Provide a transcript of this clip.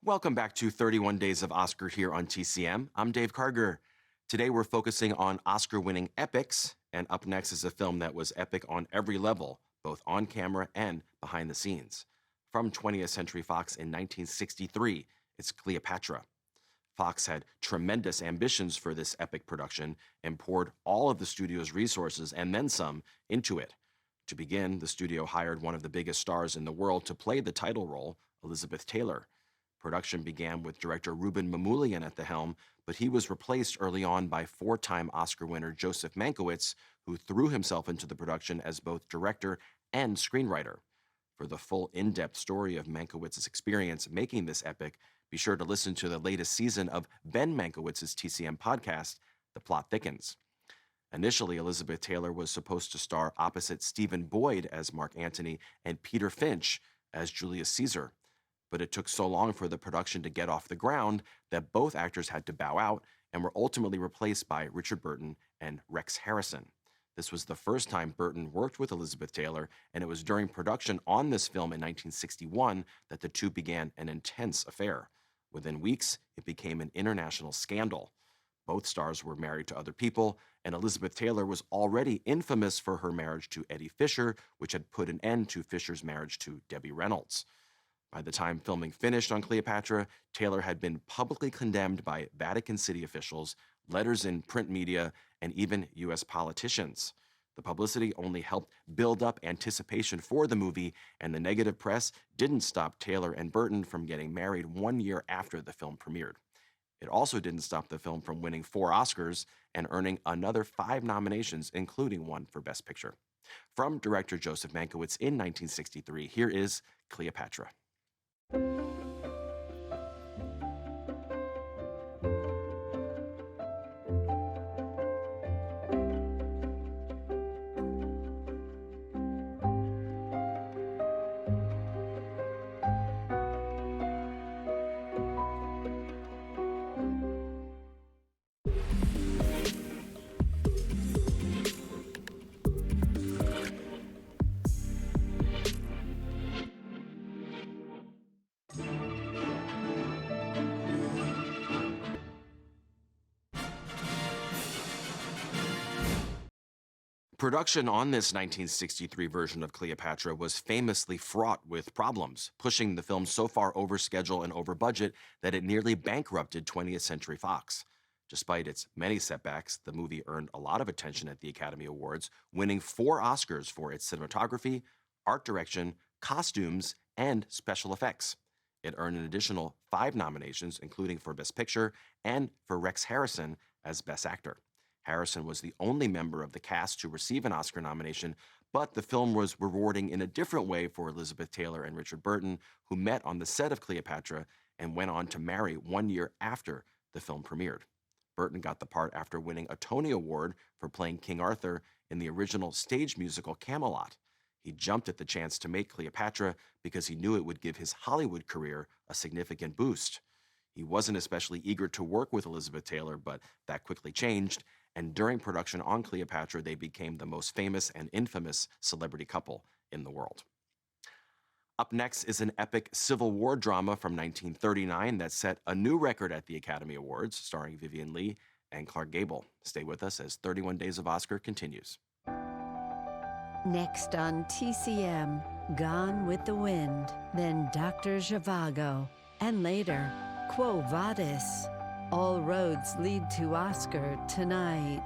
Welcome back to 31 Days of Oscar here on TCM. I'm Dave Karger. Today we're focusing on Oscar-winning epics, and up next is a film that was epic on every level, both on camera and behind the scenes. From 20th Century Fox in 1963, it's Cleopatra. Fox had tremendous ambitions for this epic production and poured all of the studio's resources and then some into it. To begin, the studio hired one of the biggest stars in the world to play the title role, Elizabeth Taylor. Production began with director Ruben Mamoulian at the helm, but he was replaced early on by four-time Oscar winner Joseph Mankiewicz, who threw himself into the production as both director and screenwriter. For the full in-depth story of Mankiewicz's experience making this epic, be sure to listen to the latest season of Ben Mankiewicz's TCM podcast, The Plot Thickens. Initially, Elizabeth Taylor was supposed to star opposite Stephen Boyd as Mark Antony and Peter Finch as Julius Caesar. But it took so long for the production to get off the ground that both actors had to bow out and were ultimately replaced by Richard Burton and Rex Harrison. This was the first time Burton worked with Elizabeth Taylor, and it was during production on this film in 1961 that the two began an intense affair. Within weeks, it became an international scandal. Both stars were married to other people, and Elizabeth Taylor was already infamous for her marriage to Eddie Fisher, which had put an end to Fisher's marriage to Debbie Reynolds. By the time filming finished on Cleopatra, Taylor had been publicly condemned by Vatican City officials, letters in print media, and even U.S. politicians. The publicity only helped build up anticipation for the movie, and the negative press didn't stop Taylor and Burton from getting married 1 year after the film premiered. It also didn't stop the film from winning 4 Oscars and earning another 5 nominations, including one for Best Picture. From director Joseph Mankiewicz in 1963, here is Cleopatra. Production on this 1963 version of Cleopatra was famously fraught with problems, pushing the film so far over schedule and over budget that it nearly bankrupted 20th Century Fox. Despite its many setbacks, the movie earned a lot of attention at the Academy Awards, winning 4 Oscars for its cinematography, art direction, costumes, and special effects. It earned an additional 5 nominations, including for Best Picture and for Rex Harrison as Best Actor. Harrison was the only member of the cast to receive an Oscar nomination, but the film was rewarding in a different way for Elizabeth Taylor and Richard Burton, who met on the set of Cleopatra and went on to marry 1 year after the film premiered. Burton got the part after winning a Tony Award for playing King Arthur in the original stage musical Camelot. He jumped at the chance to make Cleopatra because he knew it would give his Hollywood career a significant boost. He wasn't especially eager to work with Elizabeth Taylor, but that quickly changed, and during production on Cleopatra, they became the most famous and infamous celebrity couple in the world. Up next is an epic Civil War drama from 1939 that set a new record at the Academy Awards, starring Vivien Leigh and Clark Gable. Stay with us as 31 Days of Oscar continues. Next on TCM, Gone with the Wind, then Dr. Zhivago, and later, Quo Vadis? All roads lead to Oscar tonight.